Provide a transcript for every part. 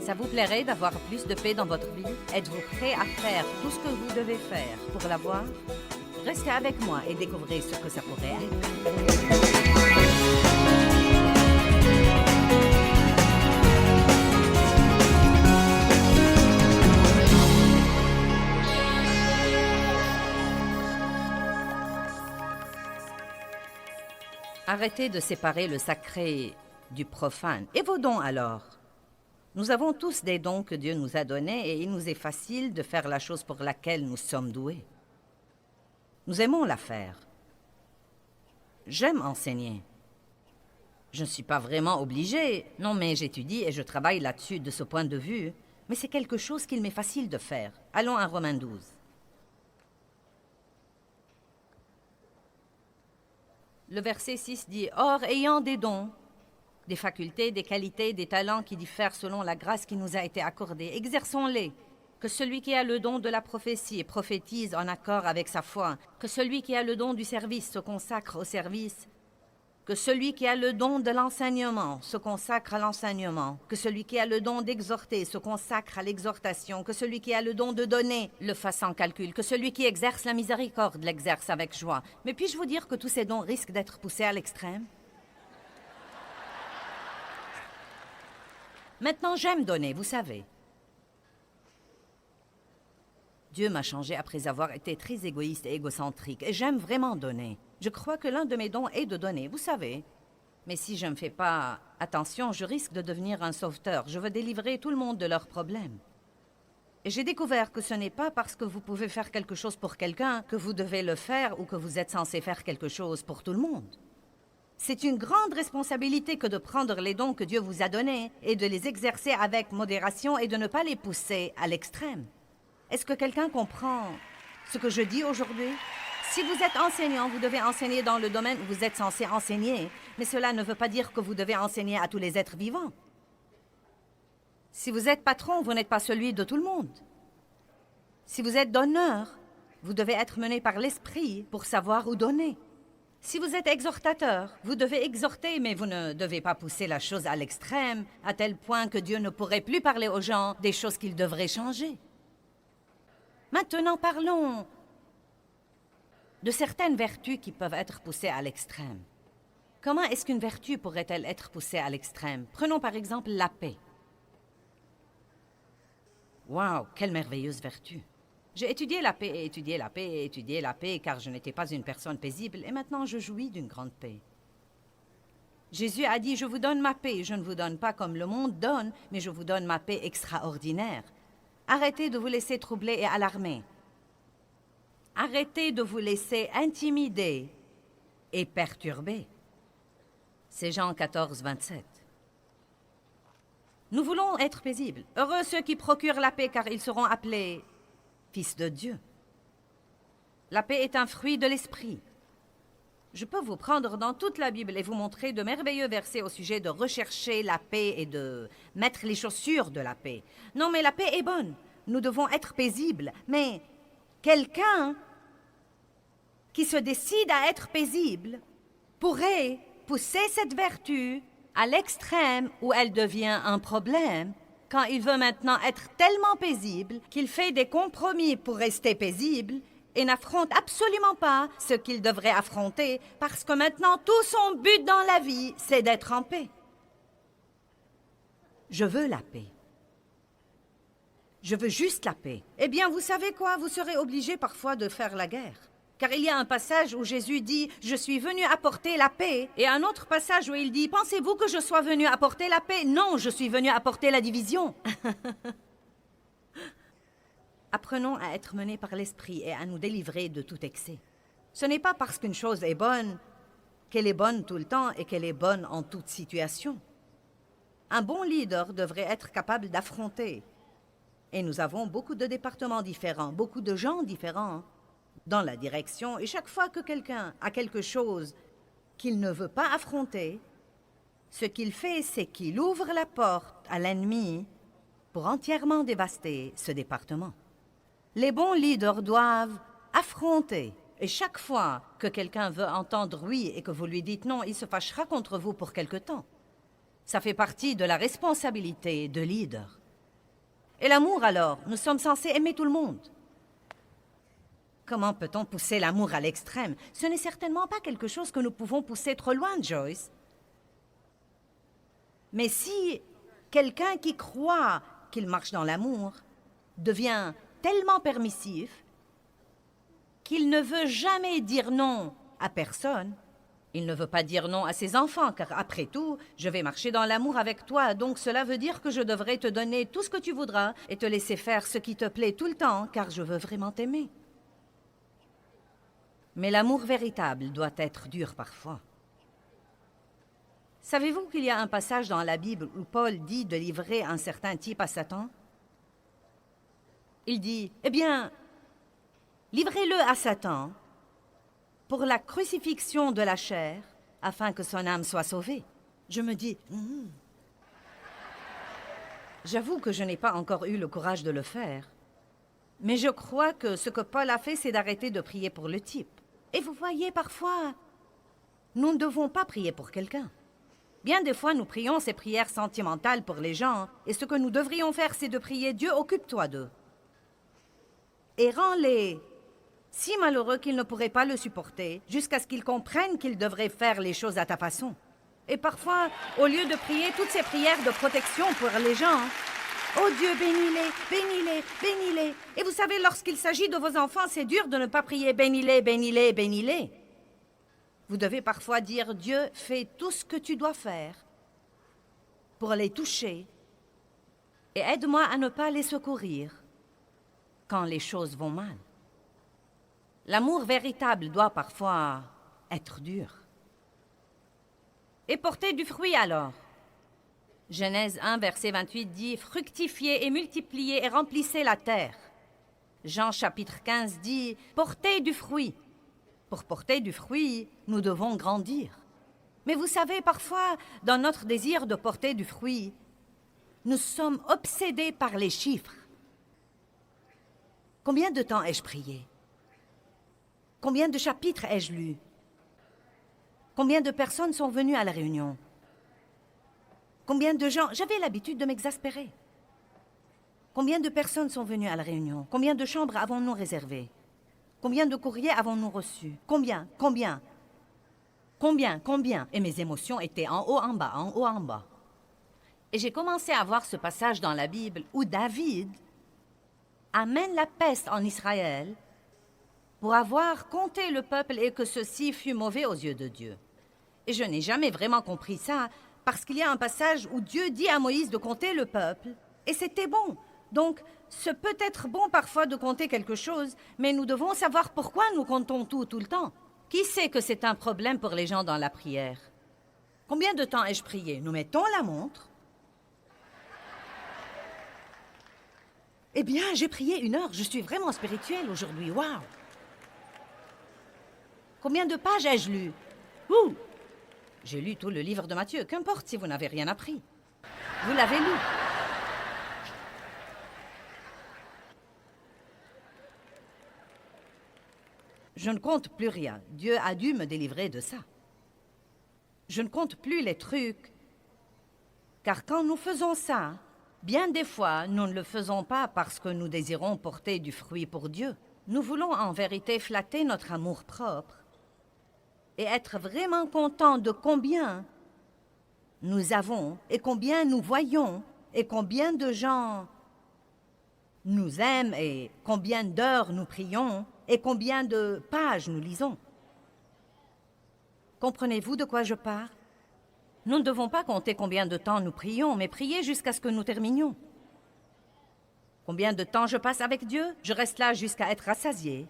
Ça vous plairait d'avoir plus de paix dans votre vie? Êtes-vous prêt à faire tout ce que vous devez faire pour l'avoir? Restez avec moi et découvrez ce que ça pourrait être. Arrêtez de séparer le sacré du profane. Et vos dons alors? Nous avons tous des dons que Dieu nous a donnés et il nous est facile de faire la chose pour laquelle nous sommes doués. Nous aimons la faire. J'aime enseigner. Je ne suis pas vraiment obligée, non, mais j'étudie et je travaille là-dessus de ce point de vue, mais c'est quelque chose qu'il m'est facile de faire. Allons à Romains 12. Le verset 6 dit « Or, ayant des dons, des facultés, des qualités, des talents qui diffèrent selon la grâce qui nous a été accordée, exerçons-les. Que celui qui a le don de la prophétie prophétise en accord avec sa foi. Que celui qui a le don du service se consacre au service. Que celui qui a le don de l'enseignement se consacre à l'enseignement. Que celui qui a le don d'exhorter se consacre à l'exhortation. Que celui qui a le don de donner le fasse sans calcul. Que celui qui exerce la miséricorde l'exerce avec joie. Mais puis-je vous dire que tous ces dons risquent d'être poussés à l'extrême? Maintenant, j'aime donner, vous savez. Dieu m'a changé après avoir été très égoïste et égocentrique, et j'aime vraiment donner. Je crois que l'un de mes dons est de donner, vous savez. Mais si je ne fais pas attention, je risque de devenir un sauveteur. Je veux délivrer tout le monde de leurs problèmes. Et j'ai découvert que ce n'est pas parce que vous pouvez faire quelque chose pour quelqu'un que vous devez le faire ou que vous êtes censé faire quelque chose pour tout le monde. C'est une grande responsabilité que de prendre les dons que Dieu vous a donnés et de les exercer avec modération et de ne pas les pousser à l'extrême. Est-ce que quelqu'un comprend ce que je dis aujourd'hui? Si vous êtes enseignant, vous devez enseigner dans le domaine où vous êtes censé enseigner, mais cela ne veut pas dire que vous devez enseigner à tous les êtres vivants. Si vous êtes patron, vous n'êtes pas celui de tout le monde. Si vous êtes donneur, vous devez être mené par l'esprit pour savoir où donner. Si vous êtes exhortateur, vous devez exhorter, mais vous ne devez pas pousser la chose à l'extrême, à tel point que Dieu ne pourrait plus parler aux gens des choses qu'ils devraient changer. Maintenant, parlons de certaines vertus qui peuvent être poussées à l'extrême. Comment est-ce qu'une vertu pourrait-elle être poussée à l'extrême? Prenons par exemple la paix. Wow, quelle merveilleuse vertu! J'ai étudié la paix et étudié la paix et étudié la paix car je n'étais pas une personne paisible et maintenant je jouis d'une grande paix. Jésus a dit « Je vous donne ma paix, je ne vous donne pas comme le monde donne, mais je vous donne ma paix extraordinaire. » Arrêtez de vous laisser troubler et alarmer. Arrêtez de vous laisser intimider et perturber. C'est Jean 14, 27. Nous voulons être paisibles. Heureux ceux qui procurent la paix car ils seront appelés fils de Dieu. La paix est un fruit de l'esprit. Je peux vous prendre dans toute la Bible et vous montrer de merveilleux versets au sujet de rechercher la paix et de mettre les chaussures de la paix. Non, mais la paix est bonne. Nous devons être paisibles. Mais quelqu'un qui se décide à être paisible pourrait pousser cette vertu à l'extrême où elle devient un problème quand il veut maintenant être tellement paisible qu'il fait des compromis pour rester paisible et n'affronte absolument pas ce qu'il devrait affronter parce que maintenant tout son but dans la vie, c'est d'être en paix. Je veux la paix. Je veux juste la paix. Eh bien, vous savez quoi? Vous serez obligé parfois de faire la guerre. Car il y a un passage où Jésus dit « Je suis venu apporter la paix » et un autre passage où il dit « Pensez-vous que je sois venu apporter la paix? Non, je suis venu apporter la division. » Apprenons à être menés par l'esprit et à nous délivrer de tout excès. Ce n'est pas parce qu'une chose est bonne qu'elle est bonne tout le temps et qu'elle est bonne en toute situation. Un bon leader devrait être capable d'affronter. Et nous avons beaucoup de départements différents, beaucoup de gens différents dans la direction. Et chaque fois que quelqu'un a quelque chose qu'il ne veut pas affronter, ce qu'il fait, c'est qu'il ouvre la porte à l'ennemi pour entièrement dévaster ce département. Les bons leaders doivent affronter. Et chaque fois que quelqu'un veut entendre oui et que vous lui dites non, il se fâchera contre vous pour quelque temps. Ça fait partie de la responsabilité de leader. Et l'amour alors? Nous sommes censés aimer tout le monde. Comment peut-on pousser l'amour à l'extrême? Ce n'est certainement pas quelque chose que nous pouvons pousser trop loin, Joyce. Mais si quelqu'un qui croit qu'il marche dans l'amour devient tellement permissif qu'il ne veut jamais dire non à personne, il ne veut pas dire non à ses enfants, car après tout, je vais marcher dans l'amour avec toi, donc cela veut dire que je devrais te donner tout ce que tu voudras et te laisser faire ce qui te plaît tout le temps, car je veux vraiment t'aimer. Mais l'amour véritable doit être dur parfois. Savez-vous qu'il y a un passage dans la Bible où Paul dit de livrer un certain type à Satan? Il dit, eh bien, livrez-le à Satan pour la crucifixion de la chair, afin que son âme soit sauvée. Je me dis, J'avoue que je n'ai pas encore eu le courage de le faire. Mais je crois que ce que Paul a fait, c'est d'arrêter de prier pour le type. Et vous voyez, parfois, nous ne devons pas prier pour quelqu'un. Bien des fois, nous prions ces prières sentimentales pour les gens, et ce que nous devrions faire, c'est de prier Dieu, occupe-toi d'eux. Et rends-les si malheureux qu'ils ne pourraient pas le supporter, jusqu'à ce qu'ils comprennent qu'ils devraient faire les choses à ta façon. Et parfois, au lieu de prier toutes ces prières de protection pour les gens, oh Dieu, bénis-les, bénis-les, bénis-les. Et vous savez, lorsqu'il s'agit de vos enfants, c'est dur de ne pas prier bénis-les, bénis-les, bénis-les. Vous devez parfois dire, Dieu, fais tout ce que tu dois faire pour les toucher et aide-moi à ne pas les secourir quand les choses vont mal. L'amour véritable doit parfois être dur. Et porter du fruit alors. Genèse 1, verset 28 dit « Fructifiez et multipliez et remplissez la terre ». Jean chapitre 15 dit « Portez du fruit ». Pour porter du fruit, nous devons grandir. Mais vous savez, parfois, dans notre désir de porter du fruit, nous sommes obsédés par les chiffres. Combien de temps ai-je prié? Combien de chapitres ai-je lus? Combien de personnes sont venues à la réunion? Combien de gens... J'avais l'habitude de m'exaspérer. Combien de personnes sont venues à la réunion? Combien de chambres avons-nous réservées? Combien de courriers avons-nous reçus? Combien? Et mes émotions étaient en haut, en bas, en haut, en bas. Et j'ai commencé à voir ce passage dans la Bible où David amène la peste en Israël pour avoir compté le peuple et que ceci fut mauvais aux yeux de Dieu. Et je n'ai jamais vraiment compris ça, parce qu'il y a un passage où Dieu dit à Moïse de compter le peuple, et c'était bon. Donc, ce peut être bon parfois de compter quelque chose, mais nous devons savoir pourquoi nous comptons tout le temps. Qui sait que c'est un problème pour les gens dans la prière? Combien de temps ai-je prié? Nous mettons la montre. Eh bien, j'ai prié 1 heure. Je suis vraiment spirituelle aujourd'hui. Waouh! Combien de pages ai-je lu? Ouh! J'ai lu tout le livre de Matthieu. Qu'importe si vous n'avez rien appris. Vous l'avez lu. Je ne compte plus rien. Dieu a dû me délivrer de ça. Je ne compte plus les trucs. Car quand nous faisons ça, bien des fois, nous ne le faisons pas parce que nous désirons porter du fruit pour Dieu. Nous voulons en vérité flatter notre amour propre et être vraiment contents de combien nous avons et combien nous voyons et combien de gens nous aiment et combien d'heures nous prions et combien de pages nous lisons. Comprenez-vous de quoi je parle? Nous ne devons pas compter combien de temps nous prions, mais prier jusqu'à ce que nous terminions. Combien de temps je passe avec Dieu? Je reste là jusqu'à être rassasié.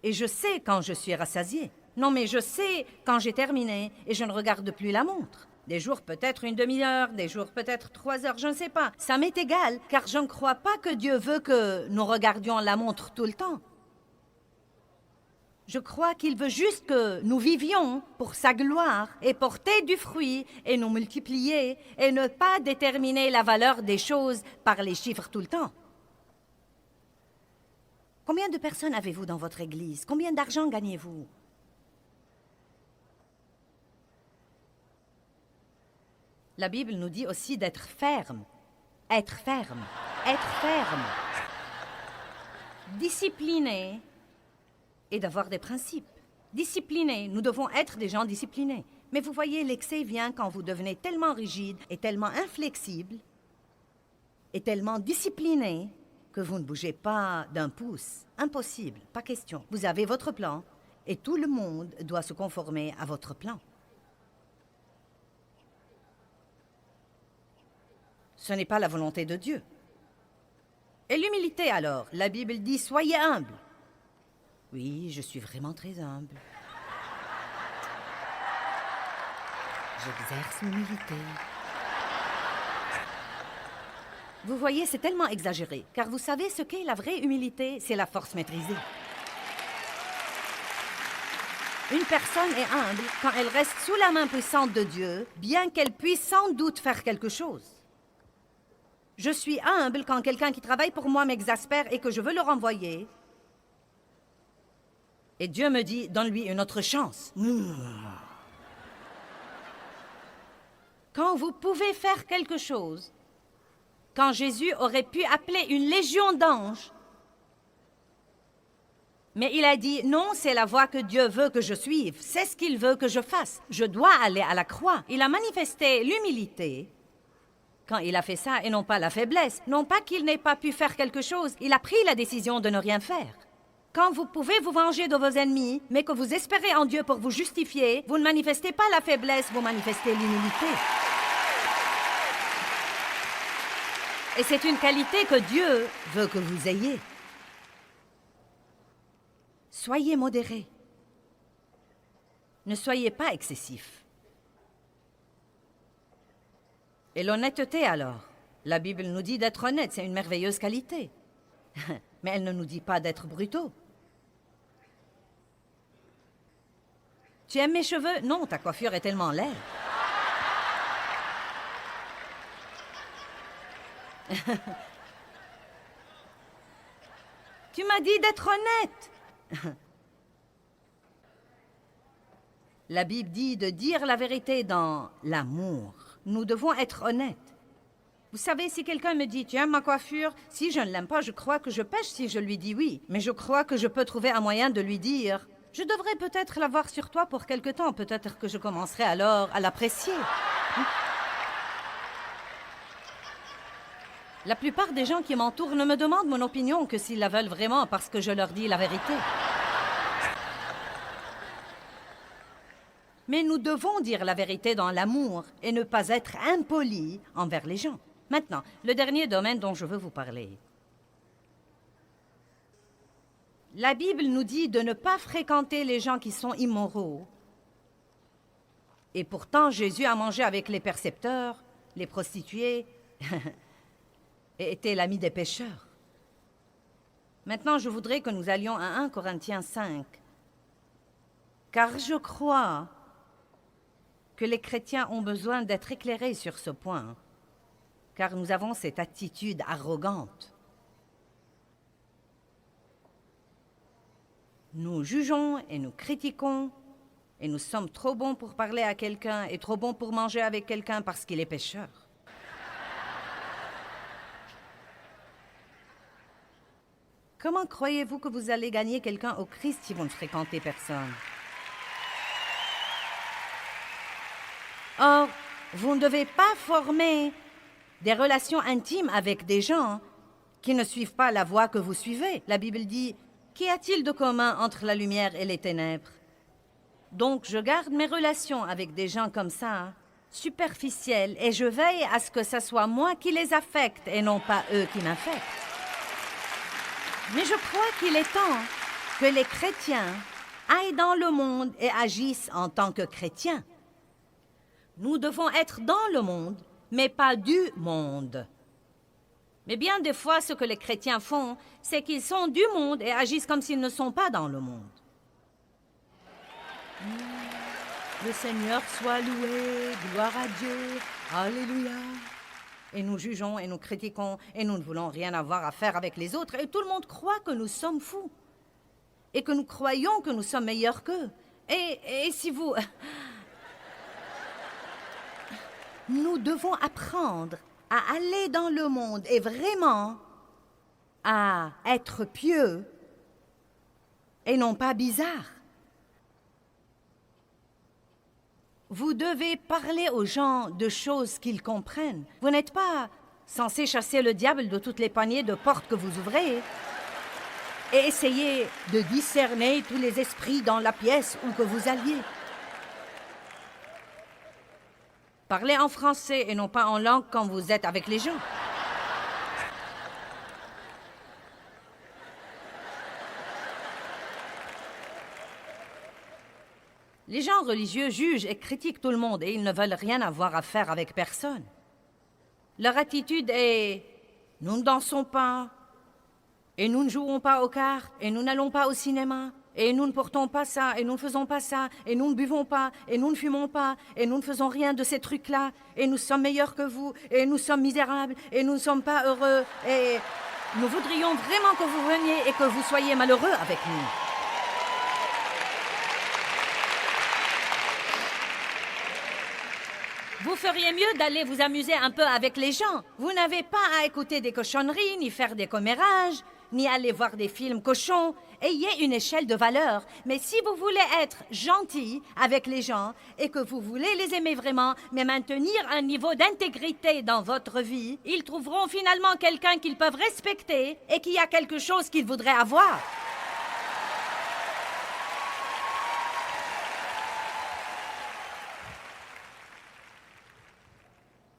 Et je sais quand je suis rassasié. Non, mais je sais quand j'ai terminé et je ne regarde plus la montre. Des jours peut-être 1 demi-heure, des jours peut-être 3 heures, je ne sais pas. Ça m'est égal, car je ne crois pas que Dieu veut que nous regardions la montre tout le temps. Je crois qu'il veut juste que nous vivions pour sa gloire et porter du fruit et nous multiplier et ne pas déterminer la valeur des choses par les chiffres tout le temps. Combien de personnes avez-vous dans votre église? Combien d'argent gagnez-vous? La Bible nous dit aussi d'être ferme. Être ferme. être ferme, discipliné et d'avoir des principes. Disciplinés, nous devons être des gens disciplinés. Mais vous voyez, l'excès vient quand vous devenez tellement rigide et tellement inflexible et tellement discipliné que vous ne bougez pas d'un pouce. Impossible, pas question. Vous avez votre plan et tout le monde doit se conformer à votre plan. Ce n'est pas la volonté de Dieu. Et l'humilité alors, la Bible dit « Soyez humbles ». Oui, je suis vraiment très humble. J'exerce l'humilité. Vous voyez, c'est tellement exagéré, car vous savez ce qu'est la vraie humilité, c'est la force maîtrisée. Une personne est humble quand elle reste sous la main puissante de Dieu, bien qu'elle puisse sans doute faire quelque chose. Je suis humble quand quelqu'un qui travaille pour moi m'exaspère et que je veux le renvoyer. Et Dieu me dit, donne-lui une autre chance. Quand vous pouvez faire quelque chose, quand Jésus aurait pu appeler une légion d'anges, mais il a dit, non, c'est la voie que Dieu veut que je suive, c'est ce qu'il veut que je fasse. Je dois aller à la croix. Il a manifesté l'humilité quand il a fait ça et non pas la faiblesse. Non pas qu'il n'ait pas pu faire quelque chose, il a pris la décision de ne rien faire. Quand vous pouvez vous venger de vos ennemis, mais que vous espérez en Dieu pour vous justifier, vous ne manifestez pas la faiblesse, vous manifestez l'humilité. Et c'est une qualité que Dieu veut que vous ayez. Soyez modérés. Ne soyez pas excessifs. Et l'honnêteté alors? La Bible nous dit d'être honnête, c'est une merveilleuse qualité. Mais elle ne nous dit pas d'être brutaux. Tu aimes mes cheveux? Non, ta coiffure est tellement laide. Tu m'as dit d'être honnête. La Bible dit de dire la vérité dans l'amour. Nous devons être honnêtes. Vous savez, si quelqu'un me dit « Tu aimes ma coiffure ?» Si je ne l'aime pas, je crois que je pêche si je lui dis oui. Mais je crois que je peux trouver un moyen de lui dire « Je devrais peut-être l'avoir sur toi pour quelque temps. Peut-être que je commencerai alors à l'apprécier. » La plupart des gens qui m'entourent ne me demandent mon opinion que s'ils la veulent vraiment parce que je leur dis la vérité. Mais nous devons dire la vérité dans l'amour et ne pas être impolis envers les gens. Maintenant, le dernier domaine dont je veux vous parler. La Bible nous dit de ne pas fréquenter les gens qui sont immoraux. Et pourtant, Jésus a mangé avec les percepteurs, les prostituées, et était l'ami des pécheurs. Maintenant, je voudrais que nous allions à 1 Corinthiens 5. Car je crois que les chrétiens ont besoin d'être éclairés sur ce point, car nous avons cette attitude arrogante. Nous jugeons et nous critiquons, et nous sommes trop bons pour parler à quelqu'un et trop bons pour manger avec quelqu'un parce qu'il est pécheur. Comment croyez-vous que vous allez gagner quelqu'un au Christ si vous ne fréquentez personne? Or, vous ne devez pas former des relations intimes avec des gens qui ne suivent pas la voie que vous suivez. La Bible dit, qu'y a-t-il de commun entre la lumière et les ténèbres? Donc, je garde mes relations avec des gens comme ça, superficielles, et je veille à ce que ce soit moi qui les affecte et non pas eux qui m'affectent. Mais je crois qu'il est temps que les chrétiens aillent dans le monde et agissent en tant que chrétiens. Nous devons être dans le monde, mais pas du monde. Mais bien des fois, ce que les chrétiens font, c'est qu'ils sont du monde et agissent comme s'ils ne sont pas dans le monde. Le Seigneur soit loué, gloire à Dieu, alléluia. Et nous jugeons et nous critiquons et nous ne voulons rien avoir à faire avec les autres. Et tout le monde croit que nous sommes fous et que nous croyons que nous sommes meilleurs qu'eux. Et si vous... Nous devons apprendre à aller dans le monde et vraiment à être pieux et non pas bizarre. Vous devez parler aux gens de choses qu'ils comprennent. Vous n'êtes pas censé chasser le diable de toutes les poignées de portes que vous ouvrez et essayer de discerner tous les esprits dans la pièce où que vous alliez. Parlez en français et non pas en langue quand vous êtes avec les gens. Les gens religieux jugent et critiquent tout le monde et ils ne veulent rien avoir à faire avec personne. Leur attitude est « nous ne dansons pas, et nous ne jouons pas aux cartes, et nous n'allons pas au cinéma, et nous ne portons pas ça, et nous ne faisons pas ça, et nous ne buvons pas, et nous ne fumons pas, et nous ne faisons rien de ces trucs-là, et nous sommes meilleurs que vous, et nous sommes misérables, et nous ne sommes pas heureux, et nous voudrions vraiment que vous veniez et que vous soyez malheureux avec nous. » Vous feriez mieux d'aller vous amuser un peu avec les gens. Vous n'avez pas à écouter des cochonneries, ni faire des commérages, ni aller voir des films cochons. Ayez une échelle de valeur. Mais si vous voulez être gentil avec les gens et que vous voulez les aimer vraiment, mais maintenir un niveau d'intégrité dans votre vie, ils trouveront finalement quelqu'un qu'ils peuvent respecter et qui a quelque chose qu'ils voudraient avoir.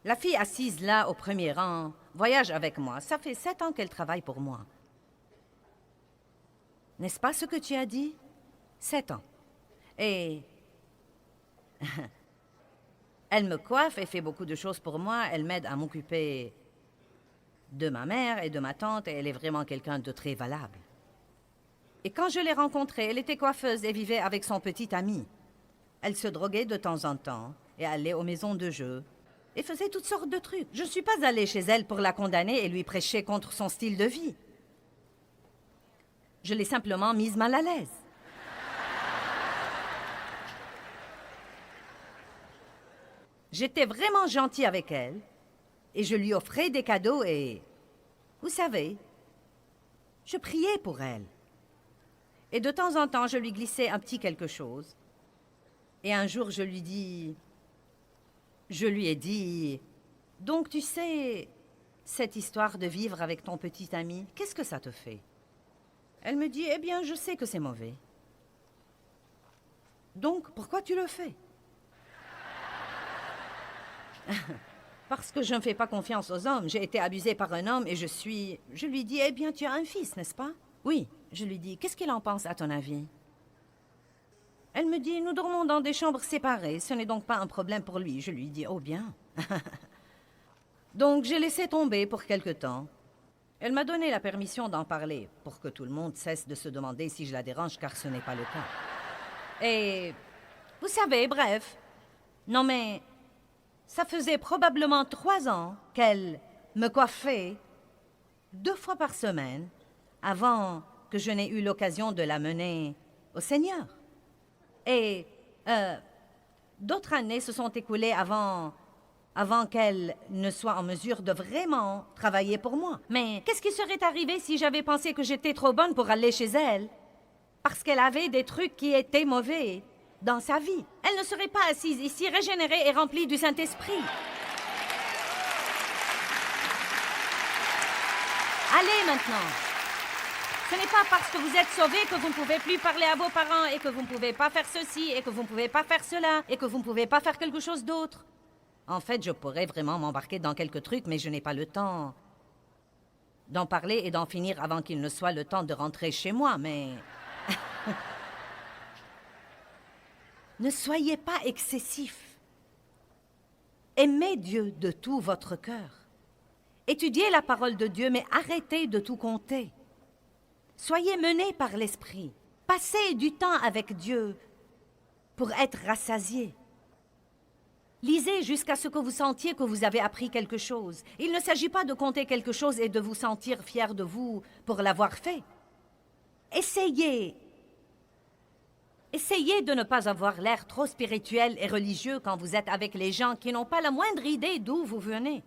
La fille assise là, au premier rang, voyage avec moi. Ça fait 7 ans qu'elle travaille pour moi. N'est-ce pas ce que tu as dit? 7 ans. Et... elle me coiffe et fait beaucoup de choses pour moi. Elle m'aide à m'occuper de ma mère et de ma tante, et elle est vraiment quelqu'un de très valable. Et quand je l'ai rencontrée, elle était coiffeuse et vivait avec son petit ami. Elle se droguait de temps en temps et allait aux maisons de jeu. Et faisait toutes sortes de trucs. Je ne suis pas allée chez elle pour la condamner et lui prêcher contre son style de vie. Je l'ai simplement mise mal à l'aise. J'étais vraiment gentille avec elle et je lui offrais des cadeaux et... vous savez, je priais pour elle. Et de temps en temps, je lui glissais un petit quelque chose. Et un jour, je lui ai dit, « Donc, tu sais, cette histoire de vivre avec ton petit ami, qu'est-ce que ça te fait? » Elle me dit, « Eh bien, je sais que c'est mauvais. Donc, pourquoi tu le fais? » Parce que je ne fais pas confiance aux hommes. J'ai été abusée par un homme et Je lui dis, « Eh bien, tu as un fils, n'est-ce pas? » Oui. Je lui dis, « Qu'est-ce qu'il en pense, à ton avis? » Elle me dit, « Nous dormons dans des chambres séparées. Ce n'est donc pas un problème pour lui. » Je lui dis, « Oh bien. » Donc, j'ai laissé tomber pour quelque temps. Elle m'a donné la permission d'en parler pour que tout le monde cesse de se demander si je la dérange, car ce n'est pas le cas. Et vous savez, bref. Non mais, ça faisait probablement 3 ans qu'elle me coiffait 2 fois par semaine avant que je n'ai eu l'occasion de la mener au Seigneur. Et d'autres années se sont écoulées avant qu'elle ne soit en mesure de vraiment travailler pour moi. Mais qu'est-ce qui serait arrivé si j'avais pensé que j'étais trop bonne pour aller chez elle? Parce qu'elle avait des trucs qui étaient mauvais dans sa vie. Elle ne serait pas assise ici, régénérée et remplie du Saint-Esprit. Allez maintenant. Ce n'est pas parce que vous êtes sauvés que vous ne pouvez plus parler à vos parents et que vous ne pouvez pas faire ceci et que vous ne pouvez pas faire cela et que vous ne pouvez pas faire quelque chose d'autre. En fait, je pourrais vraiment m'embarquer dans quelques trucs, mais je n'ai pas le temps d'en parler et d'en finir avant qu'il ne soit le temps de rentrer chez moi, mais... Ne soyez pas excessifs. Aimez Dieu de tout votre cœur. Étudiez la parole de Dieu, mais arrêtez de tout compter. Soyez menés par l'Esprit. Passez du temps avec Dieu pour être rassasiés. Lisez jusqu'à ce que vous sentiez que vous avez appris quelque chose. Il ne s'agit pas de compter quelque chose et de vous sentir fier de vous pour l'avoir fait. Essayez de ne pas avoir l'air trop spirituel et religieux quand vous êtes avec les gens qui n'ont pas la moindre idée d'où vous venez.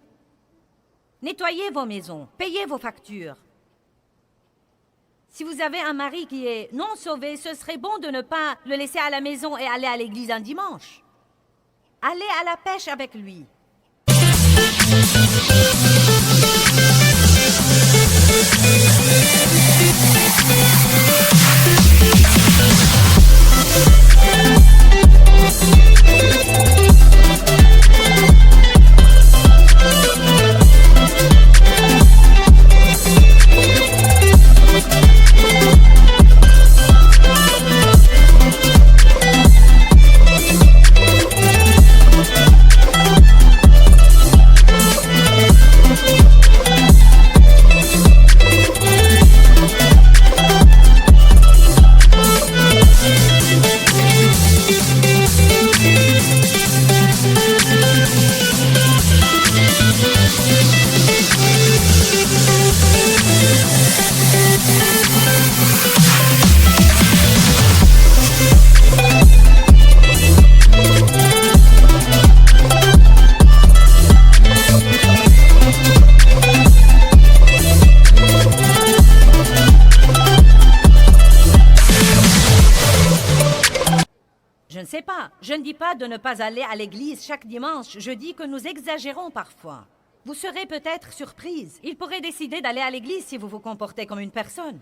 Nettoyez vos maisons, payez vos factures. Si vous avez un mari qui est non sauvé, ce serait bon de ne pas le laisser à la maison et aller à l'église un dimanche. Allez à la pêche avec lui. Je ne sais pas. Je ne dis pas de ne pas aller à l'église chaque dimanche. Je dis que nous exagérons parfois. Vous serez peut-être surprise. Il pourrait décider d'aller à l'église si vous vous comportez comme une personne.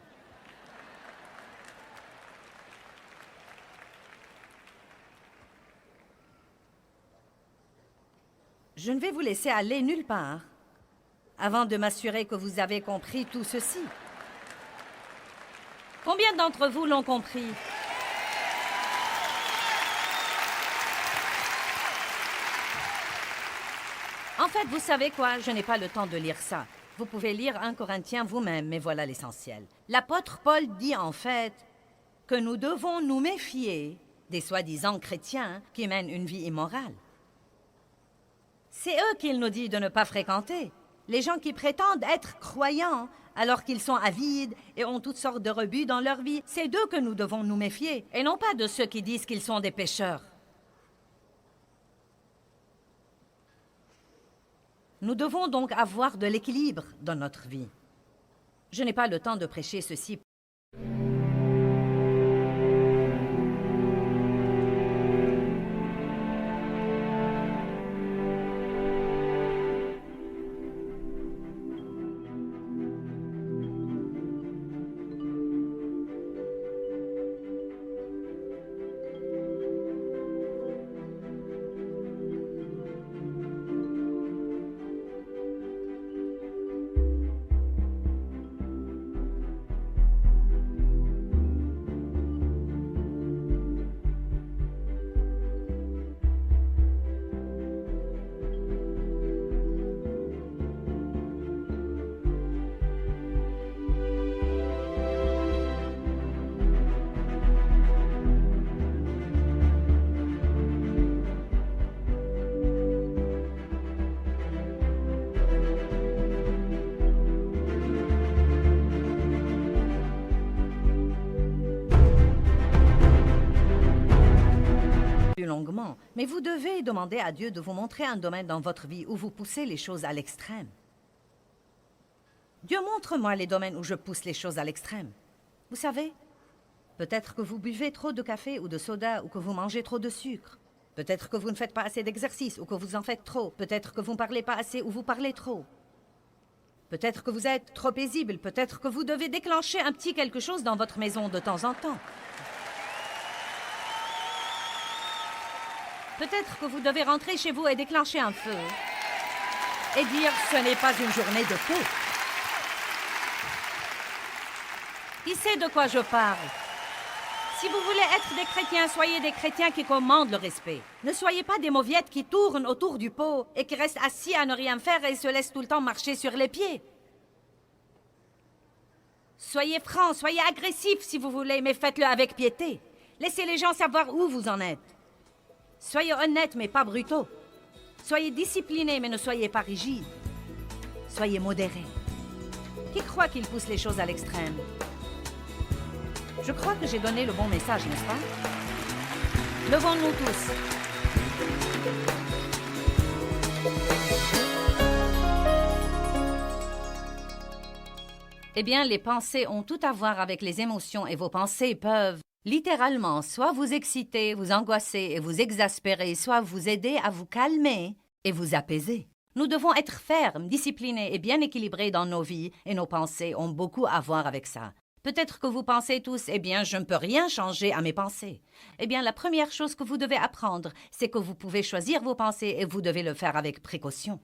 Je ne vais vous laisser aller nulle part avant de m'assurer que vous avez compris tout ceci. Combien d'entre vous l'ont compris? En fait, vous savez quoi? Je n'ai pas le temps de lire ça. Vous pouvez lire 1 Corinthiens vous-même, mais voilà l'essentiel. L'apôtre Paul dit en fait que nous devons nous méfier des soi-disant chrétiens qui mènent une vie immorale. C'est eux qu'il nous dit de ne pas fréquenter. Les gens qui prétendent être croyants alors qu'ils sont avides et ont toutes sortes de rebuts dans leur vie, c'est d'eux que nous devons nous méfier, et non pas de ceux qui disent qu'ils sont des pécheurs. Nous devons donc avoir de l'équilibre dans notre vie. Je n'ai pas le temps de prêcher ceci. Longuement, mais vous devez demander à Dieu de vous montrer un domaine dans votre vie où vous poussez les choses à l'extrême. Dieu, montre-moi les domaines où je pousse les choses à l'extrême. Vous savez, peut-être que vous buvez trop de café ou de soda ou que vous mangez trop de sucre. Peut-être que vous ne faites pas assez d'exercice ou que vous en faites trop. Peut-être que vous ne parlez pas assez ou vous parlez trop. Peut-être que vous êtes trop paisible. Peut-être que vous devez déclencher un petit quelque chose dans votre maison de temps en temps. Peut-être que vous devez rentrer chez vous et déclencher un feu et dire « ce n'est pas une journée de paix ». Qui sait de quoi je parle? Si vous voulez être des chrétiens, soyez des chrétiens qui commandent le respect. Ne soyez pas des mauviettes qui tournent autour du pot et qui restent assis à ne rien faire et se laissent tout le temps marcher sur les pieds. Soyez francs, soyez agressifs si vous voulez, mais faites-le avec piété. Laissez les gens savoir où vous en êtes. Soyez honnêtes, mais pas brutaux. Soyez disciplinés, mais ne soyez pas rigides. Soyez modérés. Qui croit qu'il pousse les choses à l'extrême? Je crois que j'ai donné le bon message, n'est-ce pas? Levons-nous tous. Eh bien, les pensées ont tout à voir avec les émotions et vos pensées peuvent littéralement soit vous exciter, vous angoisser et vous exaspérer, soit vous aider à vous calmer et vous apaiser. Nous devons être fermes, disciplinés et bien équilibrés dans nos vies et nos pensées ont beaucoup à voir avec ça. Peut-être que vous pensez tous, eh bien, je ne peux rien changer à mes pensées. Eh bien, la première chose que vous devez apprendre, c'est que vous pouvez choisir vos pensées et vous devez le faire avec précaution.